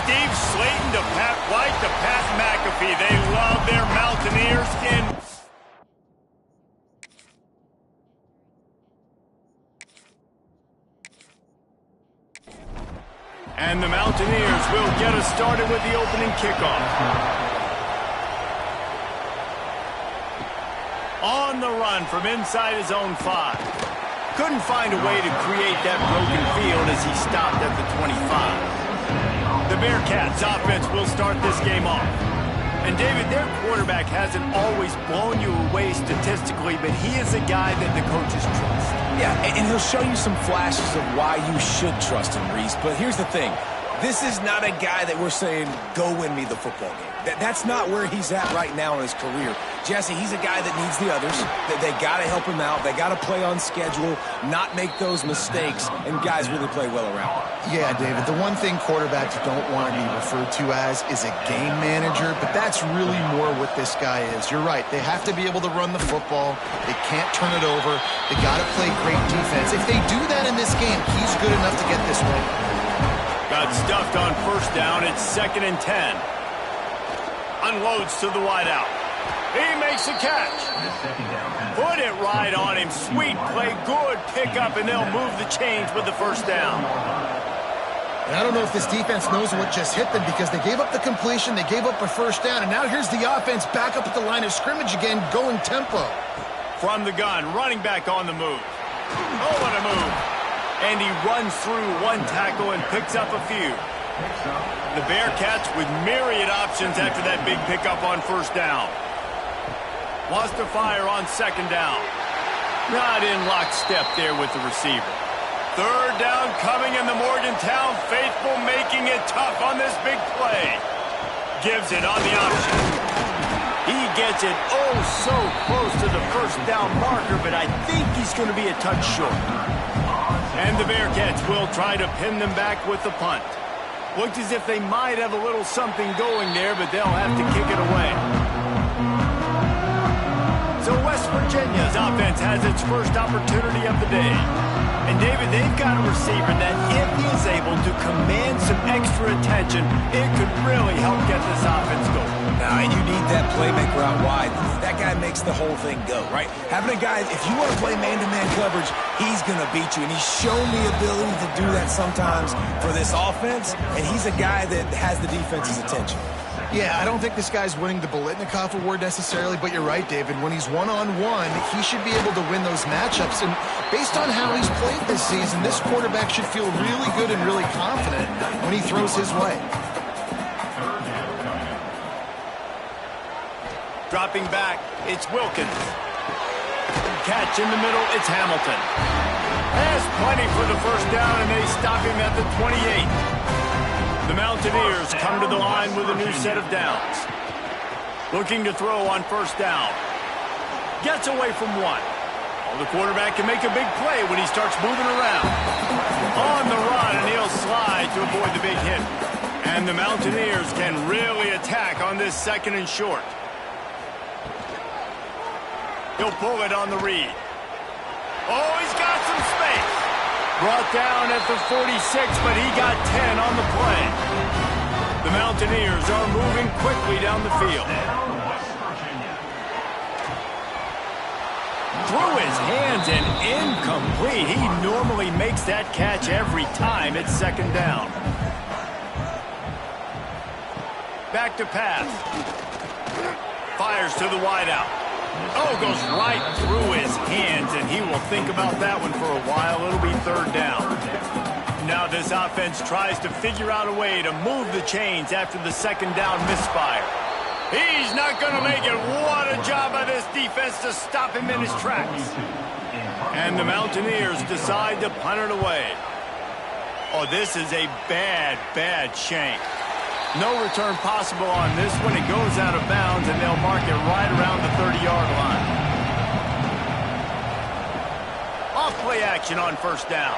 Steve Slayton to Pat White to Pat McAfee. They love their Mountaineers in... And the Mountaineers will get us started with the opening kickoff. On the run from inside his own 5. Couldn't find a way to create that broken field as he stopped at the 25. The Bearcats offense will start this game off. And David, their quarterback hasn't always blown you away statistically, but he is a guy that the coaches trust. Yeah, and he'll show you some flashes of why you should trust him, Reese. But here's the thing. This is not a guy that we're saying, go win me the football game. That's not where he's at right now in his career. Jesse, he's a guy that needs the others. They got to help him out. They got to play on schedule, not make those mistakes, and guys really play well around him. Yeah, David, the one thing quarterbacks don't want to be referred to as is a game manager, but that's really more what this guy is. You're right. They have to be able to run the football. They can't turn it over. They got to play great defense. If they do that in this game, he's good enough to get this win. Got stuffed on first down. It's 2nd and 10. Unloads to the wideout. He makes a catch. Put it right on him. Sweet play. Good pickup, and they'll move the chains with the first down. And I don't know if this defense knows what just hit them because they gave up the completion, they gave up a first down, and now here's the offense back up at the line of scrimmage again, going tempo. From the gun, running back on the move. Oh, what a move. And he runs through one tackle and picks up a few. The Bearcats with myriad options after that big pickup on first down. Wants to fire on 2nd down. Not in lockstep there with the receiver. 3rd down coming, in the Morgantown faithful making it tough on this big play. Gives it on the option. He gets it oh so close to the first down marker, but I think he's going to be a touch short. And the Bearcats will try to pin them back with the punt. Looked as if they might have a little something going there, but they'll have to kick it away. So West Virginia's offense has its first opportunity of the day. And David, they've got a receiver that if he is able to command some extra attention, it could really help get this offense going. Now, and you need that playmaker out wide. That guy makes the whole thing go, right? Having a guy, if you want to play man-to-man coverage, he's going to beat you. And he's shown the ability to do that sometimes for this offense, and he's a guy that has the defense's attention. Yeah, I don't think this guy's winning the Biletnikoff Award necessarily, but you're right, David. When he's one-on-one, he should be able to win those matchups. And based on how he's played this season, this quarterback should feel really good and really confident when he throws his way. Dropping back, it's Wilkins. Catch in the middle, it's Hamilton. Has plenty for the first down, and they stop him at the 28. The Mountaineers come to the line with a new set of downs. Looking to throw on first down. Gets away from one. Well, the quarterback can make a big play when he starts moving around. On the run, and he'll slide to avoid the big hit. And the Mountaineers can really attack on this 2nd and short. He'll pull it on the read. Oh, he's got some space. Brought down at the 46, but he got 10 on the play. The Mountaineers are moving quickly down the field. Through his hands and incomplete. He normally makes that catch every time. It's 2nd down. Back to pass. Fires to the wideout. Oh, goes right through his hands, and he will think about that one for a while. It'll be 3rd down. Now this offense tries to figure out a way to move the chains after the 2nd down misfire. He's not going to make it. What a job by this defense to stop him in his tracks. And the Mountaineers decide to punt it away. Oh, this is a bad, bad shank. No return possible on this one. It goes out of bounds, and they'll mark it right around the 30-yard line. Off play action on first down.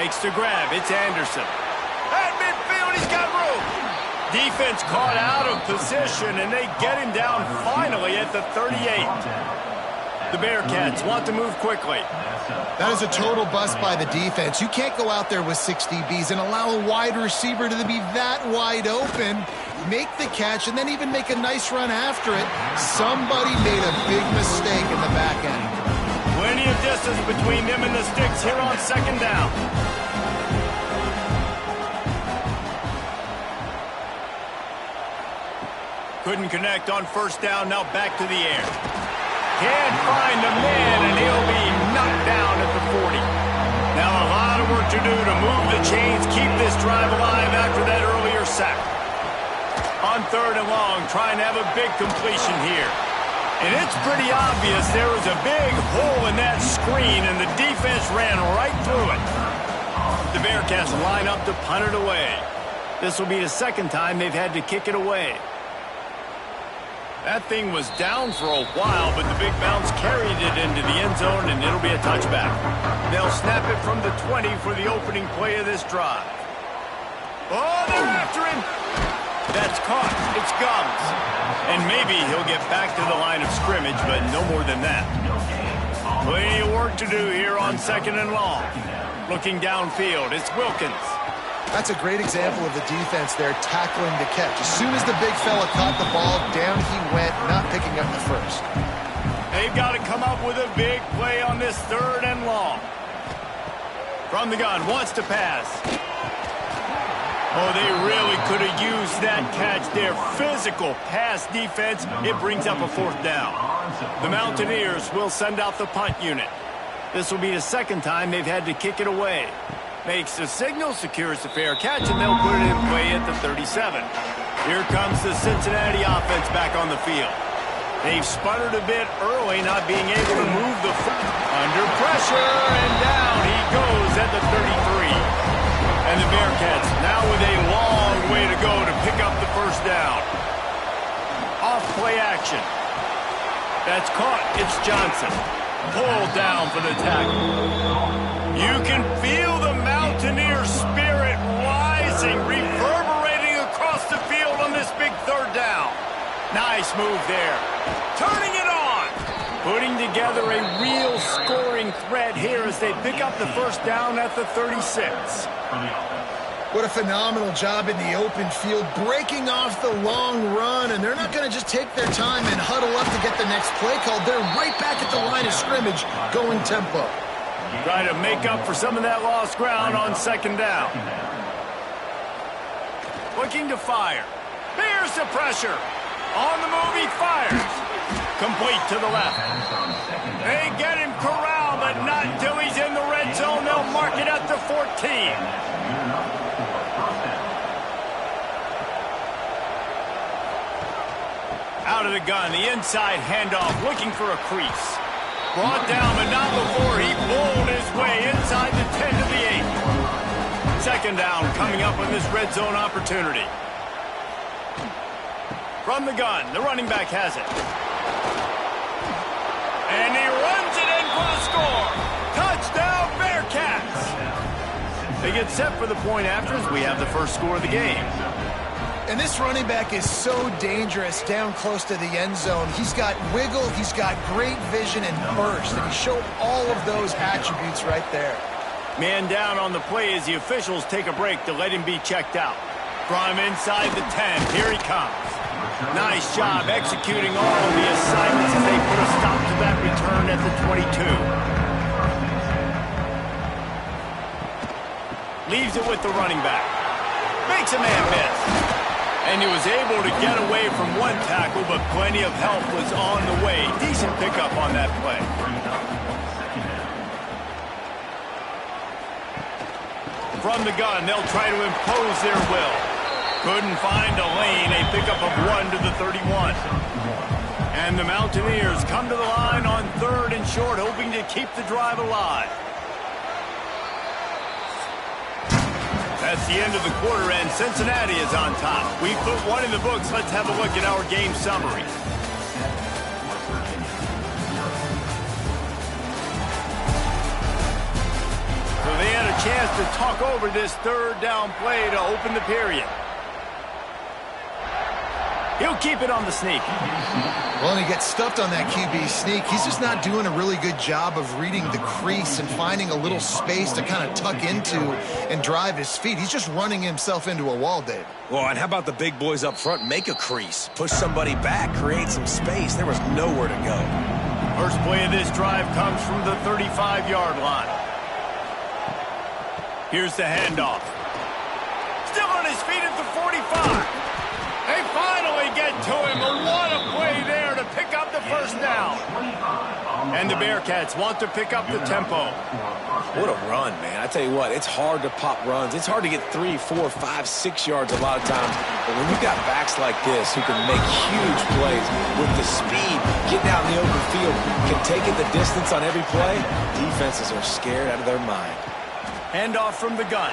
Makes the grab. It's Anderson. At midfield, he's got room. Defense caught out of position, and they get him down finally at the 38. The Bearcats want to move quickly. That is a total bust by the defense. You can't go out there with 6 DBs and allow a wide receiver to be that wide open, make the catch, and then even make a nice run after it. Somebody made a big mistake in the back end. Plenty of distance between them and the sticks here on second down. Couldn't connect on first down, now back to the air. Can't find the man, and he'll be knocked down at the 40. Now a lot of work to do to move the chains, keep this drive alive after that earlier sack. On third and long, trying to have a big completion here. And it's pretty obvious there was a big hole in that screen, and the defense ran right through it. The Bearcats line up to punt it away. This will be the second time they've had to kick it away. That thing was down for a while, but the big bounce carried it into the end zone, and it'll be a touchback. They'll snap it from the 20 for the opening play of this drive. Oh, they're after him! That's caught. It's Gums. And maybe he'll get back to the line of scrimmage, but no more than that. Plenty of work to do here on second and long. Looking downfield, it's Wilkins. That's a great example of the defense there tackling the catch. As soon as the big fella caught the ball, down he went, not picking up the first. They've got to come up with a big play on this third and long. From the gun, wants to pass. Oh, they really could have used that catch there. Physical pass defense. It brings up a fourth down. The Mountaineers will send out the punt unit. This will be the second time they've had to kick it away. Makes the signal, secures the fair catch, and they'll put it in play at the 37. Here comes the Cincinnati offense back on the field. They've sputtered a bit early, not being able to move the foot. Under pressure, and down he goes at the 33. And the Bearcats now with a long way to go to pick up the first down. Off play action. That's caught. It's Johnson. Pulled down for the tackle. You can feel the Mountaineer spirit rising, reverberating across the field on this big third down. Nice move there. Turning it on. Putting together a real scoring threat here as they pick up the first down at the 36. What a phenomenal job in the open field, breaking off the long run, and they're not going to just take their time and huddle up to get the next play called. They're right back at the line of scrimmage, going tempo. Try to make up for some of that lost ground on second down. Looking to fire. Bears the pressure. On the move, he fires. Complete to the left. They get him corralled, but not until he's in the red zone. They'll mark it at the 14. Out of the gun, the inside handoff, looking for a crease. Brought down, but not before he bowled his way inside the 10 to the 8. Second down coming up on this red zone opportunity. From the gun, the running back has it. And he runs it in for the score. Touchdown, Bearcats. They get set for the point after as we have the first score of the game. And this running back is so dangerous down close to the end zone. He's got wiggle, he's got great vision and burst, and he showed all of those attributes right there. Man down on the play as the officials take a break to let him be checked out. From inside the 10, here he comes. Nice job executing all of the assignments as they put a stop to that return at the 22. Leaves it with the running back. Makes a man miss. And he was able to get away from one tackle, but plenty of help was on the way. Decent pickup on that play. From the gun, they'll try to impose their will. Couldn't find a lane. A pickup of 1 to the 31. And the Mountaineers come to the line on third and short, hoping to keep the drive alive. That's the end of the quarter, and Cincinnati is on top. We put one in the books. Let's have a look at our game summary. So they had a chance to talk over this third down play to open the period. He'll keep it on the sneak. Well, and he gets stuffed on that QB sneak. He's just not doing a really good job of reading the crease and finding a little space to kind of tuck into and drive his feet. He's just running himself into a wall, Dave. Well, and how about the big boys up front? Make a crease. Push somebody back. Create some space. There was nowhere to go. First play of this drive comes from the 35-yard line. Here's the handoff. Still on his feet at the 45. They finally get to him. What a play there to pick up the first down. And the Bearcats want to pick up the tempo. What a run, man. I tell you what, it's hard to pop runs. It's hard to get 3, 4, 5, 6 yards a lot of times. But when you've got backs like this who can make huge plays with the speed, getting out in the open field, can take it the distance on every play, defenses are scared out of their mind. Handoff from the gun.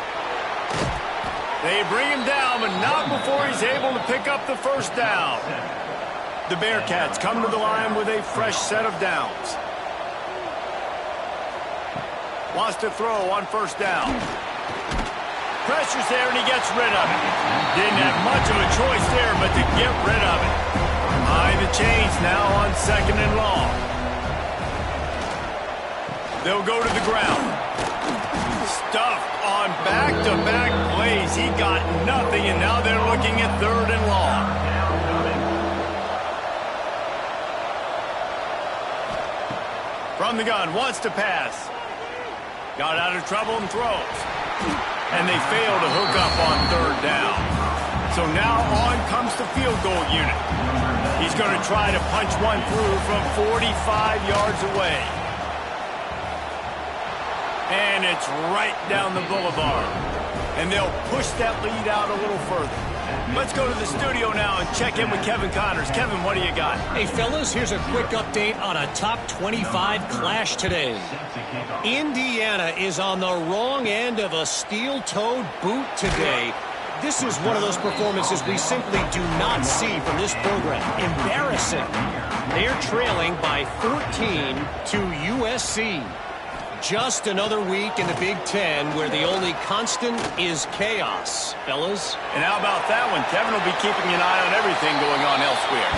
They bring him down, but not before he's able to pick up the first down. The Bearcats come to the line with a fresh set of downs. Wants to throw on first down. Pressure's there, and he gets rid of it. Didn't have much of a choice there, but to get rid of it. High the chains now on 2nd and long. They'll go to the ground. Stuffed on back-to-back plays. He got nothing, and now they're looking at 3rd and long. From the gun, wants to pass. Got out of trouble and throws. And they fail to hook up on 3rd down. So now on comes the field goal unit. He's going to try to punch one through from 45 yards away. And it's right down the boulevard. And they'll push that lead out a little further. Let's go to the studio now and check in with Kevin Connors. Kevin, what do you got? Hey, fellas, here's a quick update on a top 25 clash today. Indiana is on the wrong end of a steel-toed boot today. This is one of those performances we simply do not see from this program. Embarrassing. They're trailing by 14 to USC. Just another week in the Big Ten where the only constant is chaos, fellas. And how about that one? Kevin will be keeping an eye on everything going on elsewhere.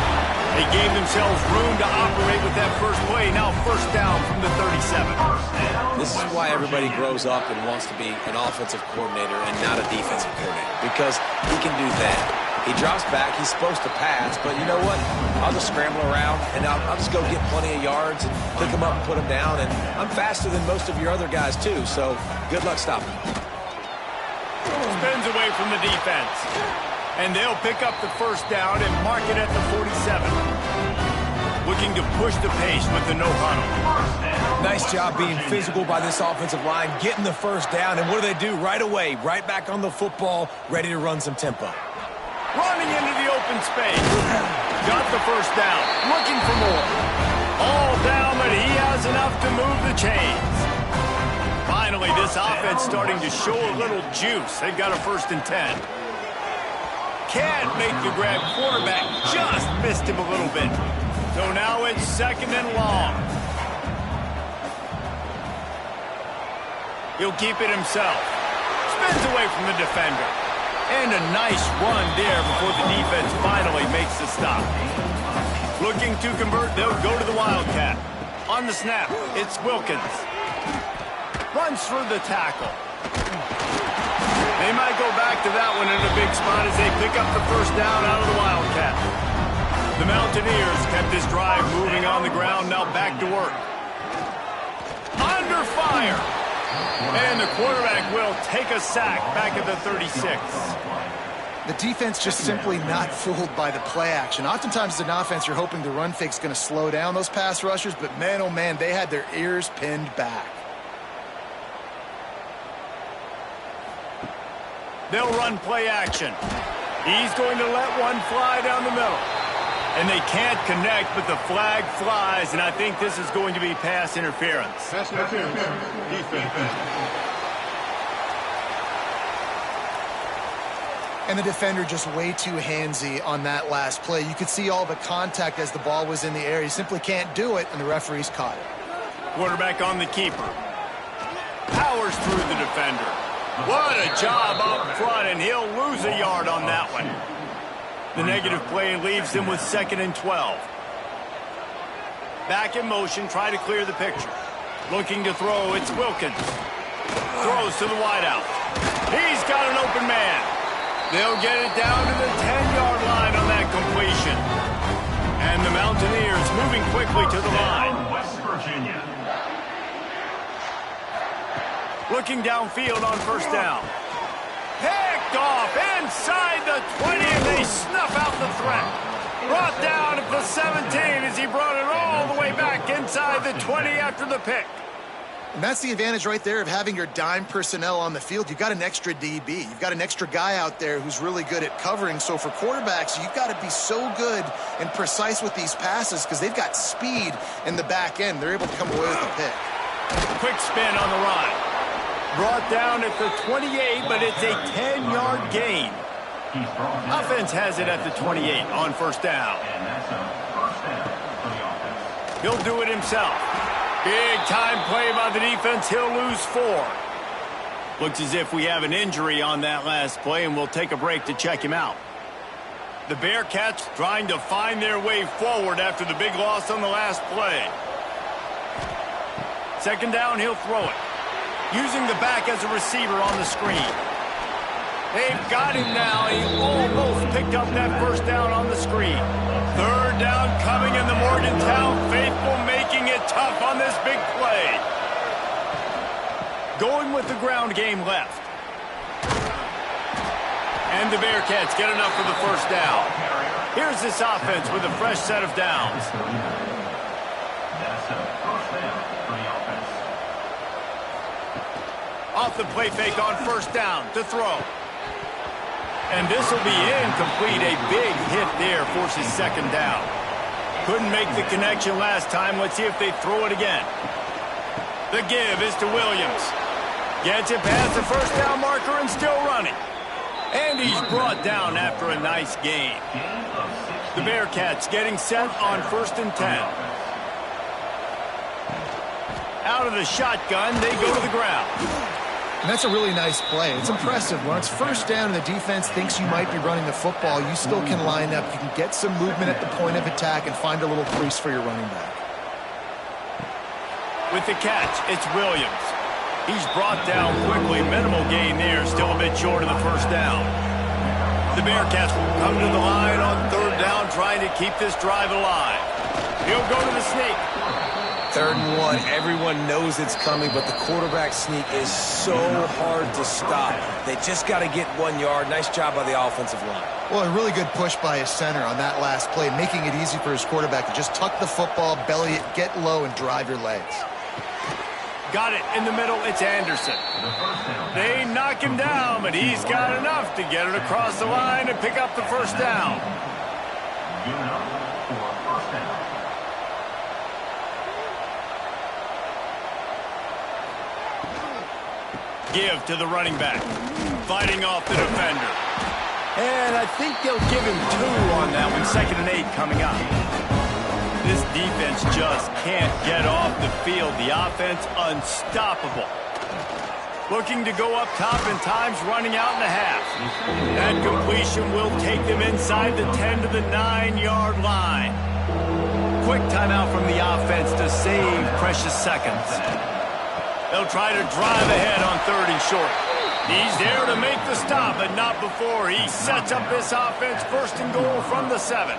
They gave themselves room to operate with that first play. Now first down from the 37. This is why everybody grows up and wants to be an offensive coordinator and not a defensive coordinator, because he can do that. He drops back. He's supposed to pass, but you know what? I'll just scramble around, and I'll just go get plenty of yards and pick him up and put him down. And I'm faster than most of your other guys, too, so good luck stopping. Spins away from the defense. And they'll pick up the first down and mark it at the 47. Looking to push the pace with the no huddle. Nice job being physical by this offensive line, getting the first down. And what do? Right away, right back on the football, ready to run some tempo. Running into the open space. Got the first down. Looking for more. All down, but he has enough to move the chains. Finally, this offense starting to show a little juice. They've got a 1st and 10. Can't make the grab. Quarterback just missed him a little bit. So now it's 2nd and long. He'll keep it himself. Spins away from the defender. And a nice run there before the defense finally makes the stop. Looking to convert, they'll go to the Wildcat. On the snap, it's Wilkins. Runs through the tackle. They might go back to that one in a big spot as they pick up the first down out of the Wildcat. The Mountaineers kept this drive moving on the ground, now back to work. Under fire. And the quarterback will take a sack back at the 36. The defense just simply not fooled by the play action. Oftentimes as an offense, you're hoping the run fake's going to slow down those pass rushers, but man, oh man, they had their ears pinned back. They'll run play action. He's going to let one fly down the middle. And they can't connect, but the flag flies, and I think this is going to be pass interference. Pass interference. Defense. And the defender just way too handsy on that last play. You could see all the contact as the ball was in the air. He simply can't do it, and the referees caught it. Quarterback on the keeper. Powers through the defender. What a job up front, and he'll lose a yard on that one. The negative play leaves them with 2nd and 12. Back in motion, try to clear the picture. Looking to throw, it's Wilkins. Throws to the wideout. He's got an open man. They'll get it down to the 10-yard line on that completion. And the Mountaineers moving quickly to the line. West Virginia. Looking downfield on 1st down. Picked off inside the 20, and they snuff out the threat. Brought down at the 17 as he brought it all the way back inside the 20 after the pick. And that's the advantage right there of having your dime personnel on the field. You've got an extra DB. You've got an extra guy out there who's really good at covering. So for quarterbacks, you've got to be so good and precise with these passes because they've got speed in the back end. They're able to come away with a pick. Quick spin on the run. Brought down at the 28, but it's a 10-yard gain. Offense has it at the 28 on 1st down. He'll do it himself. Big time play by the defense. He'll lose 4. Looks as if we have an injury on that last play, and we'll take a break to check him out. The Bearcats trying to find their way forward after the big loss on the last play. 2nd down, he'll throw it. Using the back as a receiver on the screen. They've got him now. He almost picked up that 1st down on the screen. 3rd down coming in the Morgantown faithful, making it tough on this big play. Going with the ground game left. And the Bearcats get enough for the 1st down. Here's this offense with a fresh set of downs. Off the play fake on 1st down to throw. And this will be incomplete. A big hit there forces 2nd down. Couldn't make the connection last time. Let's see if they throw it again. The give is to Williams. Gets it past the 1st down marker and still running. And he's brought down after a nice gain. The Bearcats getting set on 1st and 10. Out of the shotgun, they go to the ground. And that's a really nice play. It's impressive. When it's 1st down and the defense thinks you might be running the football, you still can line up. You can get some movement at the point of attack and find a little crease for your running back. With the catch, it's Williams. He's brought down quickly. Minimal gain there, still a bit short of the 1st down. The Bearcats will come to the line on 3rd down, trying to keep this drive alive. He'll go to the sneak. 3rd and 1, everyone knows it's coming, but the quarterback sneak is so hard to stop. They just got to get 1 yard. Nice job by the offensive line. Well, a really good push by his center on that last play, making it easy for his quarterback to just tuck the football, belly it, get low, and drive your legs. Got it in the middle, it's Anderson. They knock him down, but he's got enough to get it across the line and pick up the 1st down. Give to the running back. Fighting off the defender. And I think they'll give him 2 on that one. 2nd and 8 coming up. This defense just can't get off the field. The offense unstoppable. Looking to go up top and time's running out in the half. That completion will take them inside the 10 to the 9-yard line. Quick timeout from the offense to save precious seconds. They'll try to drive ahead on 3rd and short. He's there to make the stop, but not before he sets up this offense 1st and goal from the 7.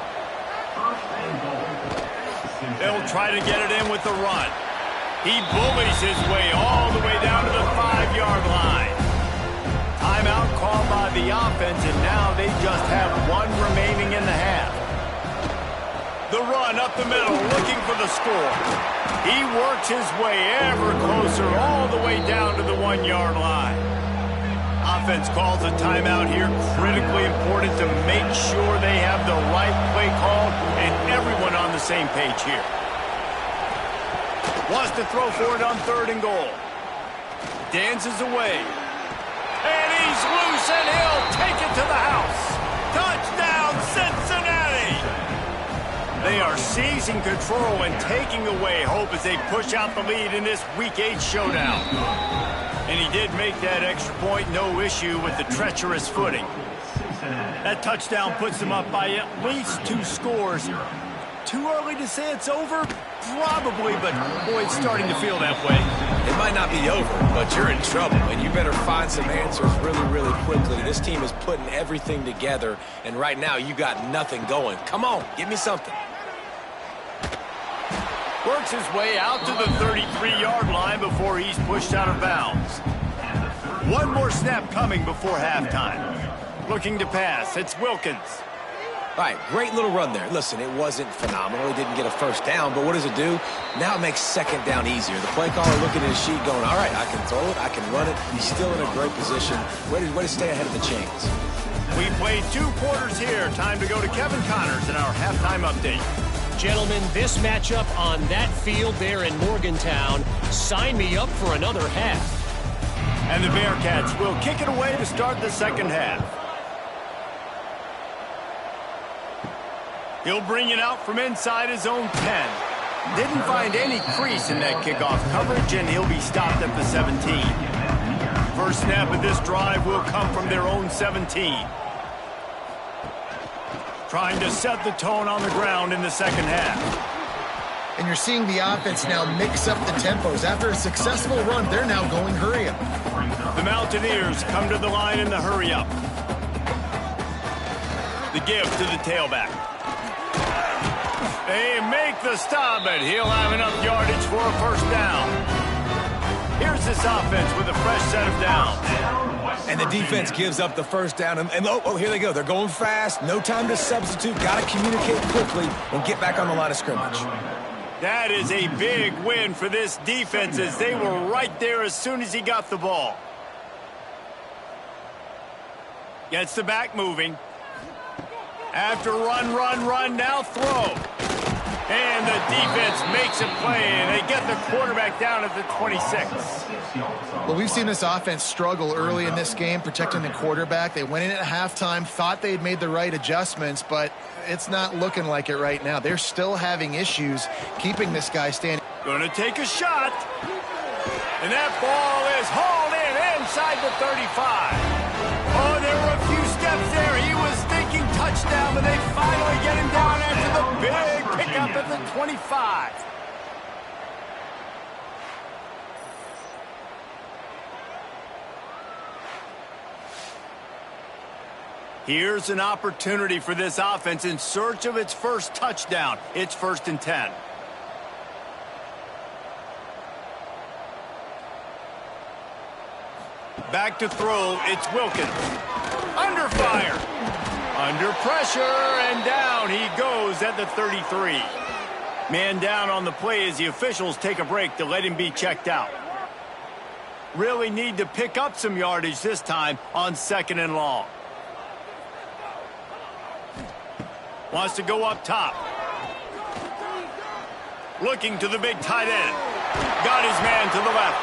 They'll try to get it in with the run. He bullies his way all the way down to the 5-yard line. Timeout called by the offense, and now they just have 1 remaining in the half. The run up the middle, looking for the score. He works his way ever closer all the way down to the 1-yard line. Offense calls a timeout here. Critically important to make sure they have the right play call and everyone on the same page here. Wants to throw for it on 3rd and goal. Dances away. And he's loose, and he'll take it to the house. Touchdown, Cincinnati! They are seizing control and taking away hope as they push out the lead in this Week 8 showdown. And he did make that extra point, no issue with the treacherous footing. Cincinnati. That touchdown puts them up by at least 2 scores. Too early to say it's over? Probably, but boy, it's starting to feel that way. It might not be over, but you're in trouble, and you better find some answers really, really quickly. This team is putting everything together, and right now you got nothing going. Come on, give me something. Works his way out to the 33-yard line before he's pushed out of bounds. One more snap coming before halftime. Looking to pass, it's Wilkins. All right, great little run there. Listen, it wasn't phenomenal. He didn't get a first down, but what does it do? Now it makes second down easier. The play caller looking at his sheet going, all right, I can throw it, I can run it. He's still in a great position. Way to stay ahead of the chains. We played 2 quarters here. Time to go to Kevin Connors in our halftime update. Gentlemen, this matchup on that field there in Morgantown, sign me up for another half. And the Bearcats will kick it away to start the second half. He'll bring it out from inside his own 10. Didn't find any crease in that kickoff coverage, and he'll be stopped at the 17. First snap of this drive will come from their own 17. Trying to set the tone on the ground in the second half. And you're seeing the offense now mix up the tempos. After a successful run, they're now going hurry up. The Mountaineers come to the line in the hurry up. The give to the tailback. They make the stop, but he'll have enough yardage for a first down. Here's this offense with a fresh set of downs. And the defense gives up the first down. And here they go. They're going fast. No time to substitute. Got to communicate quickly and get back on the line of scrimmage. That is a big win for this defense as they were right there as soon as he got the ball. Gets the back moving. After run, now throw. And the defense makes a play, and they get the quarterback down at the 26. Well, we've seen this offense struggle early in this game, protecting the quarterback. They went in at halftime, thought they'd made the right adjustments, but it's not looking like it right now. They're still having issues keeping this guy standing. Gonna take a shot. And that ball is hauled in inside the 35. Oh, there were a few steps there. He was thinking touchdown, but they finally get him down after the big pickup at the 25. Here's an opportunity for this offense in search of its first touchdown. It's 1st and 10. Back to throw, it's Wilkins. Under fire. Under pressure, and down he goes at the 33. Man down on the play as the officials take a break to let him be checked out. Really need to pick up some yardage this time on 2nd and long. Wants to go up top. Looking to the big tight end. Got his man to the left.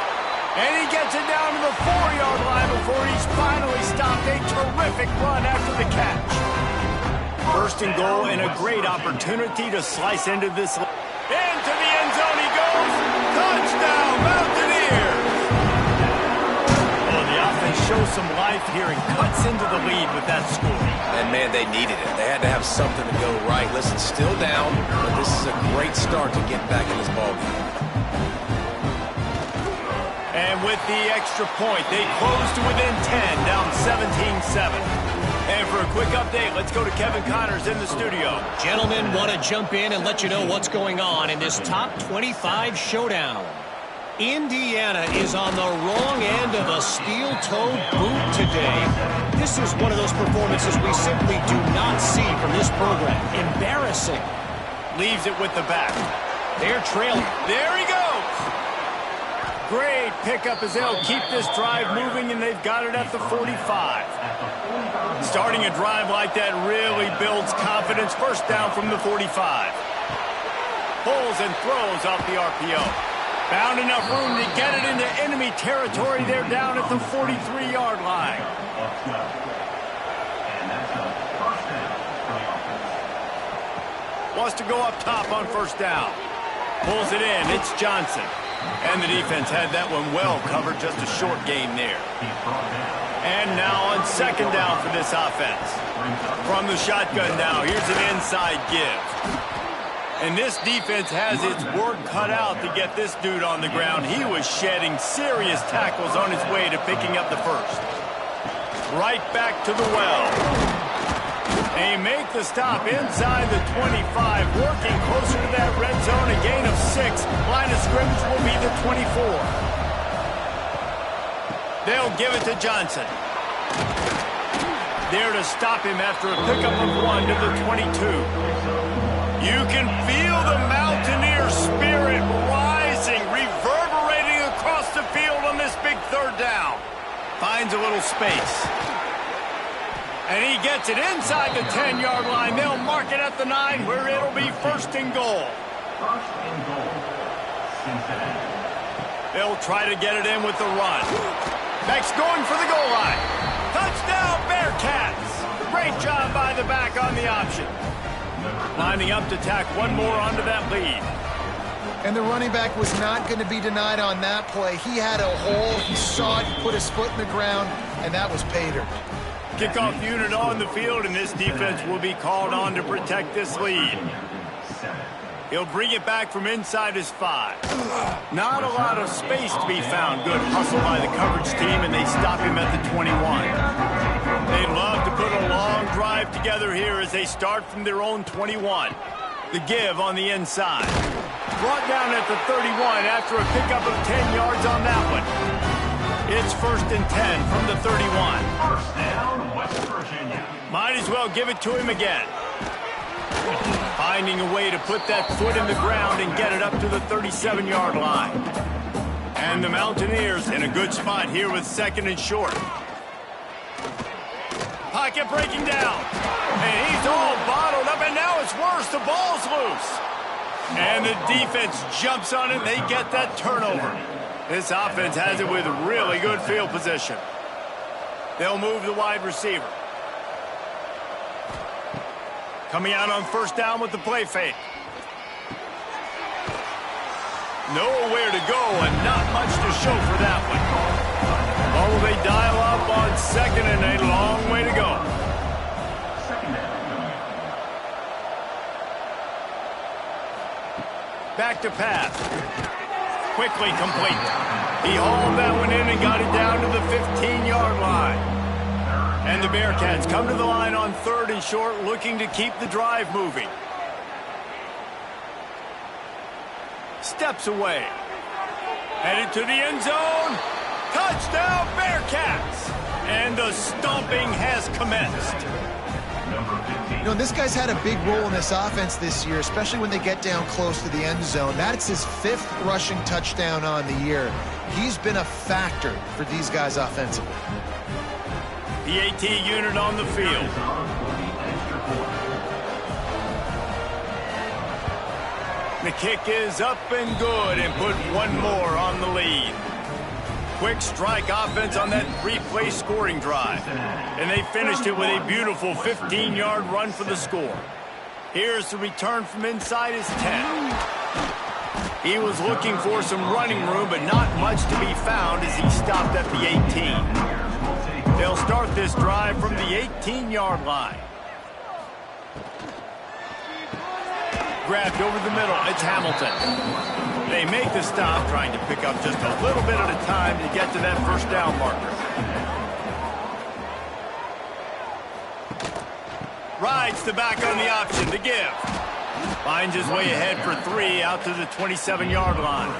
And he gets it down to the 4-yard line before he's finally stopped. A terrific run after the catch. 1st and goal and a great opportunity to slice into this. Into the end zone he goes. Touchdown, Mountaineers. Oh, the offense shows some life here and cuts into the lead with that score. And, man, they needed it. They had to have something to go right. Listen, still down, but this is a great start to get back in this ballgame. And with the extra point, they close to within 10, down 17-7. And for a quick update, let's go to Kevin Connors in the studio. Gentlemen, want to jump in and let you know what's going on in this top 25 showdown. Indiana is on the wrong end of a steel-toed boot today. This is one of those performances we simply do not see from this program. Embarrassing. Leaves it with the back. They're trailing. There he goes. Great pickup as they'll keep this drive moving, and they've got it at the 45. Starting a drive like that really builds confidence. First down from the 45. Pulls and throws off the RPO. Found enough room to get it into enemy territory. They're down at the 43-yard line. Wants to go up top on 1st down. Pulls it in. It's Johnson. And the defense had that one well covered. Just a short gain there. And now on second down for this offense. From the shotgun now, here's an inside give. And this defense has its work cut out to get this dude on the ground. He was shedding serious tackles on his way to picking up the first. Right back to the well. They make the stop inside the 25, working closer to that red zone, a gain of 6. Line of scrimmage will be the 24. They'll give it to Johnson. There to stop him after a pickup of 1 to the 22. You can feel the Mountaineer spirit rising, reverberating across the field on this big third down. Finds a little space. And he gets it inside the 10-yard line. They'll mark it at the 9 where it'll be first and goal. They'll try to get it in with the run. Next going for the goal line. Touchdown Bearcats. Great job by the back on the option. Lining up to tack one more onto that lead. And the running back was not going to be denied on that play. He had a hole. He saw it. He put his foot in the ground, and that was pay dirt. Kickoff unit on the field, and this defense will be called on to protect this lead. He'll bring it back from inside his 5. Not a lot of space to be found. Good hustle by the coverage team, and they stop him at the 21. They'd love to put a long drive together here as they start from their own 21. The give on the inside. Brought down at the 31 after a pickup of 10 yards on that one. It's first and 10 from the 31. First down, West Virginia. Might as well give it to him again. Finding a way to put that foot in the ground and get it up to the 37-yard line. And the Mountaineers in a good spot here with second and short. Pocket breaking down. And he's all bottled up, and now it's worse. The ball's loose. And the defense jumps on it, and they get that turnover. This offense has it with really good field position. They'll move the wide receiver. Coming out on first down with the play fake. Nowhere to go and not much to show for that one. Oh, they dial up on second and a long way to go. Back to pass. Quickly complete. He hauled that one in and got it down to the 15-yard line. And the Bearcats come to the line on third and short, looking to keep the drive moving. Steps away. Headed to the end zone. Touchdown, Bearcats! And the stomping has commenced. You know, this guy's had a big role in this offense this year, especially when they get down close to the end zone. That's his 5th rushing touchdown on the year. He's been a factor for these guys offensively. The AT unit on the field. The kick is up and good and put one more on the lead. Quick strike offense on that 3-play scoring drive. And they finished it with a beautiful 15-yard run for the score. Here's the return from inside his 10. He was looking for some running room, but not much to be found as he stopped at the 18. They'll start this drive from the 18-yard line. Grabbed over the middle. It's Hamilton. They make the stop, trying to pick up just a little bit at a time to get to that first down marker. Rides the back on the option to give. Finds his way ahead for 3 out to the 27-yard line.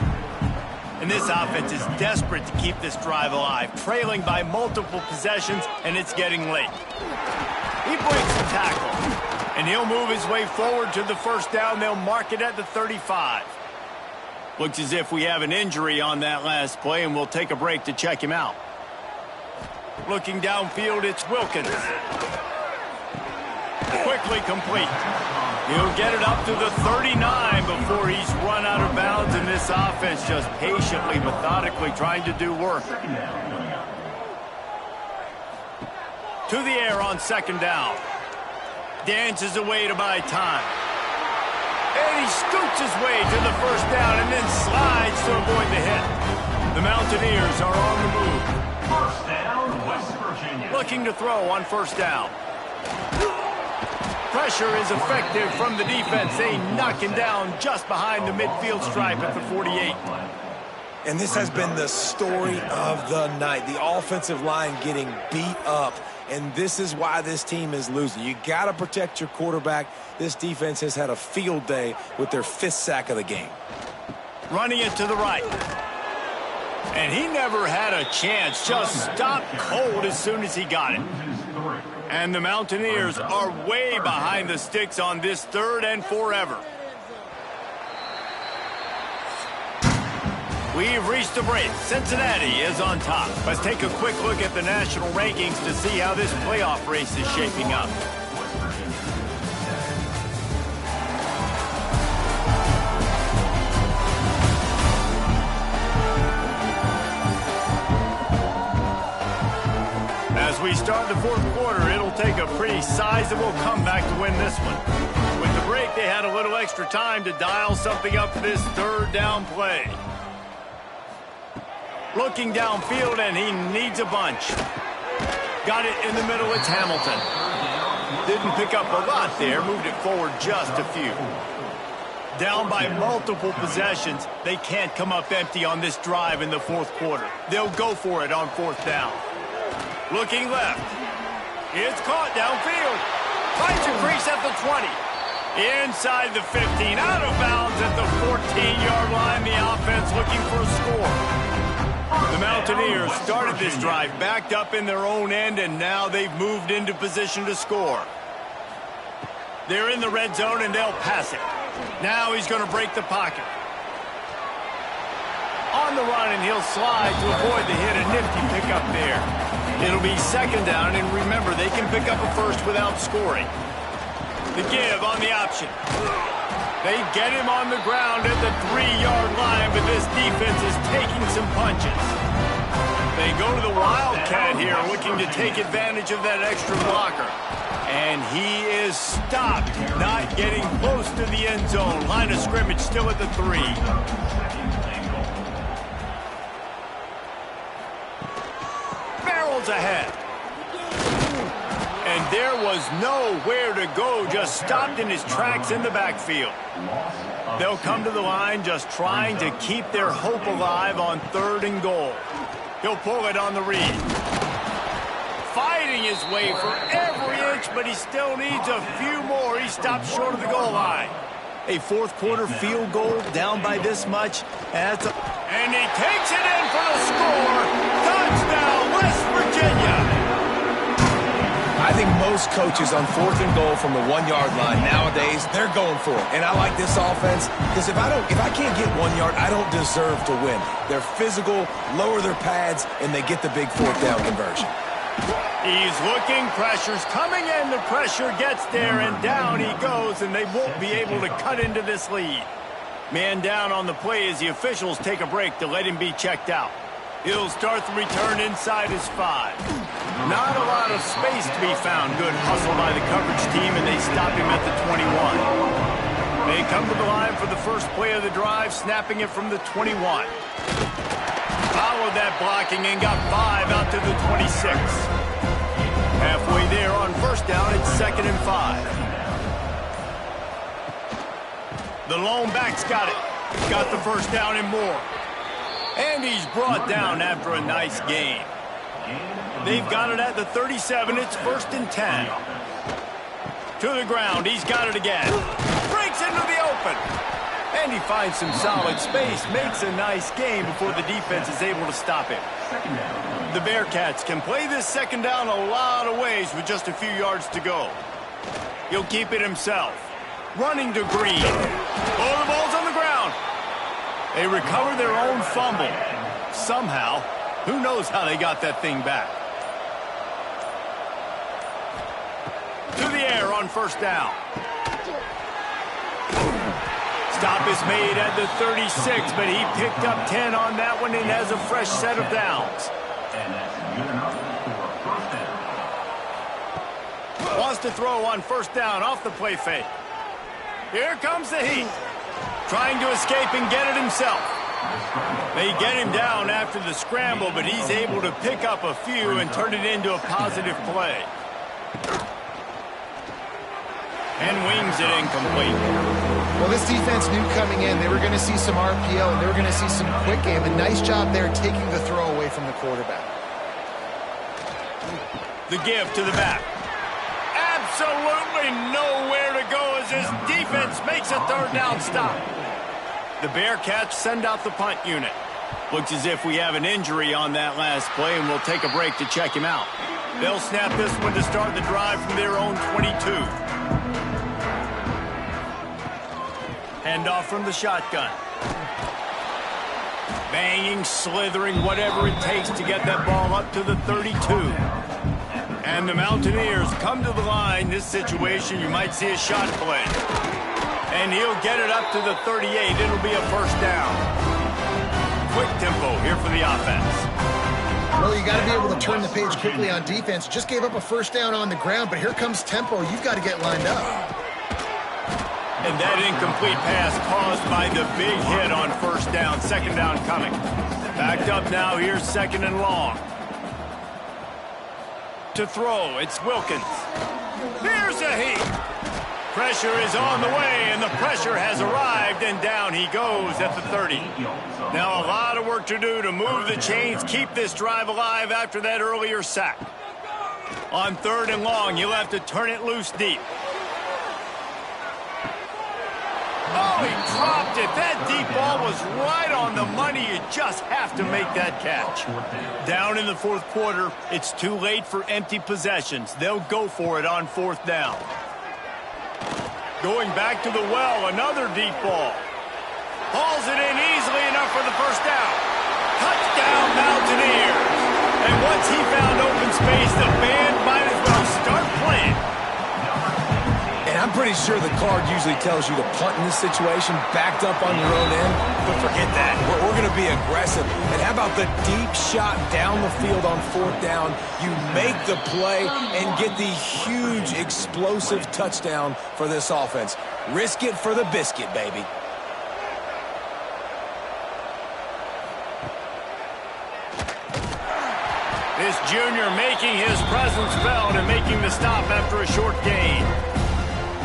And this offense is desperate to keep this drive alive, trailing by multiple possessions, and it's getting late. He breaks the tackle, and he'll move his way forward to the first down. They'll mark it at the 35. Looks as if we have an injury on that last play, and we'll take a break to check him out. Looking downfield, it's Wilkins. Quickly complete. He'll get it up to the 39 before he's run out of bounds, and this offense just patiently, methodically trying to do work. To the air on second down. Dances away to buy time. And he scoots his way to the first down and then slides to avoid the hit. The Mountaineers are on the move. First down, West Virginia. Looking to throw on first down. Pressure is effective from the defense. They knock him down just behind the midfield stripe at the 48. And this has been the story of the night. The offensive line getting beat up. And this is why this team is losing. You got to protect your quarterback. This defense has had a field day with their 5th sack of the game. Running it to the right. And he never had a chance. Just stopped cold as soon as he got it. And the Mountaineers are way behind the sticks on this 3rd and forever. We've reached the break. Cincinnati is on top. Let's take a quick look at the national rankings to see how this playoff race is shaping up. As we start the 4th quarter, it'll take a pretty sizable comeback to win this one. With the break, they had a little extra time to dial something up for this 3rd down play. Looking downfield, and he needs a bunch. Got it in the middle. It's Hamilton. Didn't pick up a lot there. Moved it forward just a few. Down by multiple possessions. They can't come up empty on this drive in the 4th quarter. They'll go for it on 4th down. Looking left. It's caught downfield. Finds a crease at the 20. Inside the 15. Out of bounds at the 14-yard line. The offense looking for a score. The Mountaineers started this drive backed up in their own end, and now they've moved into position to score. They're in the red zone, and they'll pass it. Now he's going to break the pocket. On the run, and he'll slide to avoid the hit. A nifty pickup there. It'll be 2nd down, and remember, they can pick up a first without scoring. The give on the option. They get him on the ground at the 3-yard line, but this defense is taking some punches. They go to the Wildcat here, looking to take advantage of that extra blocker. And he is stopped, not getting close to the end zone. Line of scrimmage still at the 3. Barrels ahead. And there was nowhere to go, just stopped in his tracks in the backfield. They'll come to the line just trying to keep their hope alive on 3rd and goal. He'll pull it on the read. Fighting his way for every inch, but he still needs a few more. He stops short of the goal line. A 4th quarter field goal down by this much. And he takes it in for the score. Touchdown, West Virginia. I think most coaches on 4th and goal from the 1-yard line nowadays, they're going for it. And I like this offense because if I can't get 1 yard, I don't deserve to win. They're physical, lower their pads, and they get the big 4th down conversion. He's looking, pressure's coming in, the pressure gets there, and down he goes, and they won't be able to cut into this lead. Man down on the play as the officials take a break to let him be checked out. He'll start the return inside his 5. Not a lot of space to be found. Good hustle by the coverage team, and they stop him at the 21. They come to the line for the first play of the drive, snapping it from the 21. Followed that blocking and got 5 out to the 26. Halfway there on first down, it's 2nd and 5. The lone back's got it. Got the first down and more. And he's brought down after a nice gain. They've got it at the 37. It's 1st and 10. To the ground. He's got it again. Breaks into the open. And he finds some solid space. Makes a nice game before the defense is able to stop him. The Bearcats can play this 2nd down a lot of ways with just a few yards to go. He'll keep it himself. Running to Green. Oh, the ball's on the ground. They recover their own fumble. Somehow, who knows how they got that thing back. To the air on first down. Stop is made at the 36, but he picked up 10 on that one and has a fresh set of downs. And that's good enough for a 1st down. Wants to throw on first down off the play fake. Here comes the heat. Trying to escape and get it himself. They get him down after the scramble, but he's able to pick up a few and turn it into a positive play. And wings it incomplete. Well, this defense knew coming in they were going to see some RPO and they were going to see some quick game. And nice job there taking the throw away from the quarterback. The give to the back. Absolutely nowhere to go as this defense makes a third down stop. The Bearcats send out the punt unit. Looks as if we have an injury on that last play, and we'll take a break to check him out. They'll snap this one to start the drive from their own 22. Handoff from the shotgun. Banging, slithering, whatever it takes to get that ball up to the 32. And the Mountaineers come to the line. This situation, you might see a shot play. And he'll get it up to the 38. It'll be a first down. Quick tempo here for the offense. Well, you got to be able to turn the page quickly on defense. Just gave up a first down on the ground, but here comes tempo. You've got to get lined up. And that incomplete pass caused by the big hit on first down. Second down coming. Backed up now. Here's second and long. To throw, it's Wilkins. Here's a heat. Pressure is on the way, and the pressure has arrived, and down he goes at the 30. Now a lot of work to do to move the chains, keep this drive alive after that earlier sack. On third and long, you'll have to turn it loose deep. Oh, he dropped it. That deep ball was right on the money. You just have to make that catch. Down in the fourth quarter, it's too late for empty possessions. They'll go for it on fourth down. Going back to the well, another deep ball. Hauls it in easily enough for the first down. Touchdown, Mountaineers. And once he found open space, the band might as well start playing. And I'm pretty sure the card usually tells you to punt in this situation, backed up on your own end. But forget that. We're going to be aggressive. And how about the deep shot down the field on fourth down? You make the play and get the huge explosive touchdown for this offense. Risk it for the biscuit, baby. This junior making his presence felt and making the stop after a short gain.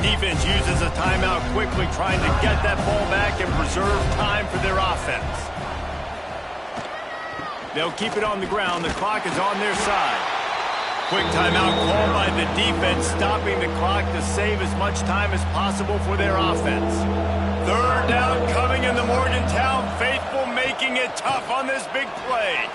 Defense uses a timeout quickly, trying to get that ball back and preserve time for their offense. They'll keep it on the ground. The clock is on their side. Quick timeout called by the defense, stopping the clock to save as much time as possible for their offense. Third down coming in the Morgantown faithful, making it tough on this big play.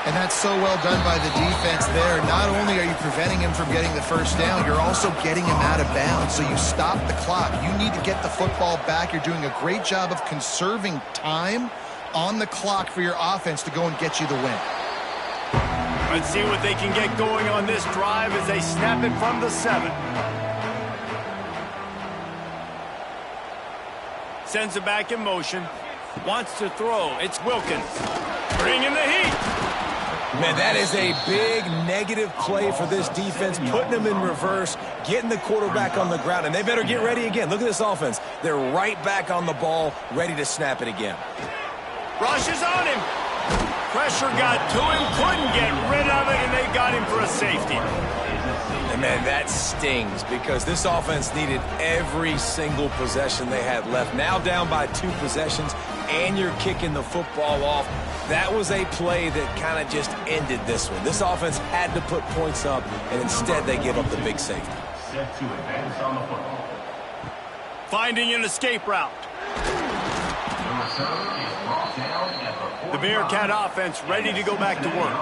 And that's so well done by the defense there. Not only are you preventing him from getting the first down, you're also getting him out of bounds. So you stop the clock. You need to get the football back. You're doing a great job of conserving time on the clock for your offense to go and get you the win. Let's see what they can get going on this drive as they snap it from the 7. Sends it back in motion. Wants to throw. It's Wilkins. Bringing the heat. Man, that is a big negative play for this defense, putting them in reverse, getting the quarterback on the ground, and they better get ready again. Look at this offense. They're right back on the ball, ready to snap it again. Rush is on him. Pressure got to him, couldn't get rid of it, and they got him for a safety. And man, that stings because this offense needed every single possession they had left. Now down by 2 possessions, and you're kicking the football off. That was a play that kind of just ended this one. This offense had to put points up, and instead they give up the big safety. Set to advance on the football. Finding an escape route. The return is brought down at the The Bearcat offense ready to go back to work.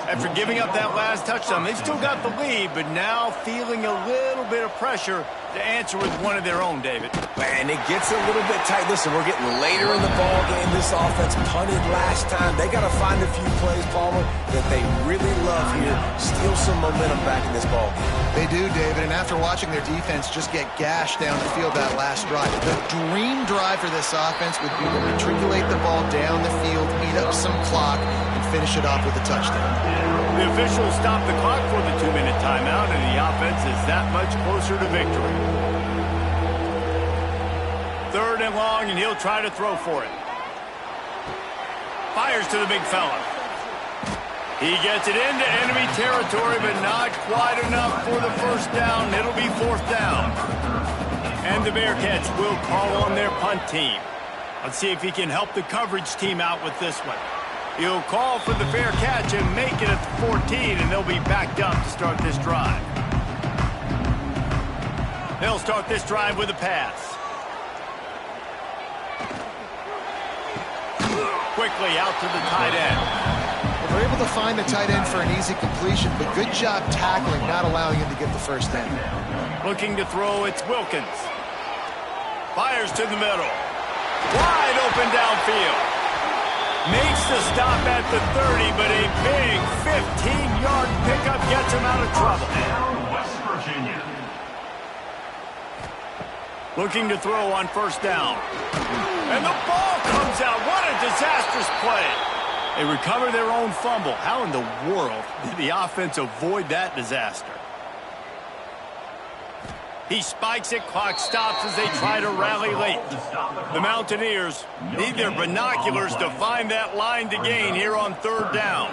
After giving up that last touchdown, they still got the lead, but now feeling a little bit of pressure to answer with one of their own, David. And it gets a little bit tight. Listen, we're getting later in the ball game. This offense punted last time. They got to find a few plays, Palmer, that they really love here. Steal some momentum back in this ball game. They do, David, and after watching their defense just get gashed down the field that last drive, the dream drive for this offense would be to matriculate the ball down the field, eat up some clock, and finish it off with a touchdown. The officials stopped the clock for the 2-minute timeout, and the offense is that much closer to victory. 3rd and long, and he'll try to throw for it. Fires to the big fella. He gets it into enemy territory, but not quite enough for the 1st down. It'll be 4th down. And the Bearcats will call on their punt team. Let's see if he can help the coverage team out with this one. He'll call for the fair catch and make it at the 14, and they'll be backed up to start this drive. They'll start this drive with a pass. Quickly out to the tight end. Well, they're able to find the tight end for an easy completion, but good job tackling, not allowing him to get the 1st down. Looking to throw, it's Wilkins. Fires to the middle. Wide open downfield. Makes the stop at the 30, but a big 15-yard pickup gets him out of trouble. West Virginia. Looking to throw on 1st down. And the ball comes out. What a disastrous play. They recover their own fumble. How in the world did the offense avoid that disaster? He spikes it, clock stops as they try to rally late. The Mountaineers need their binoculars to find that line to gain here on 3rd down.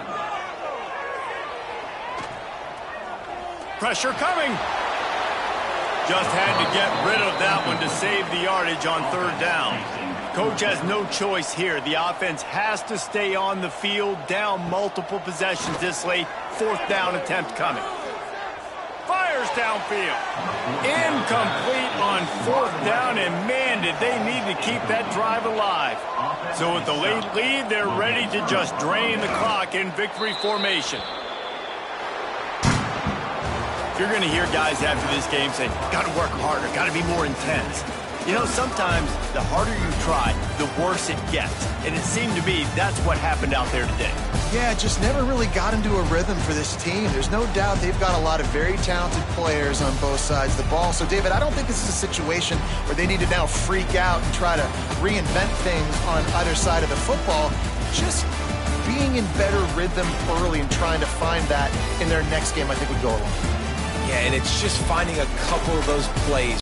Pressure coming. Just had to get rid of that one to save the yardage on 3rd down. Coach has no choice here. The offense has to stay on the field, down multiple possessions this late. 4th down attempt coming. Fires downfield. Incomplete on 4th down, and man, did they need to keep that drive alive. So with the late lead, they're ready to just drain the clock in victory formation. You're going to hear guys after this game say, got to work harder, got to be more intense. You know, sometimes the harder you try, the worse it gets. And it seemed to be that's what happened out there today. Yeah, just never really got into a rhythm for this team. There's no doubt they've got a lot of very talented players on both sides of the ball. So, David, I don't think this is a situation where they need to now freak out and try to reinvent things on either side of the football. Just being in better rhythm early and trying to find that in their next game, I think would go a long way. Yeah, and it's just finding a couple of those plays.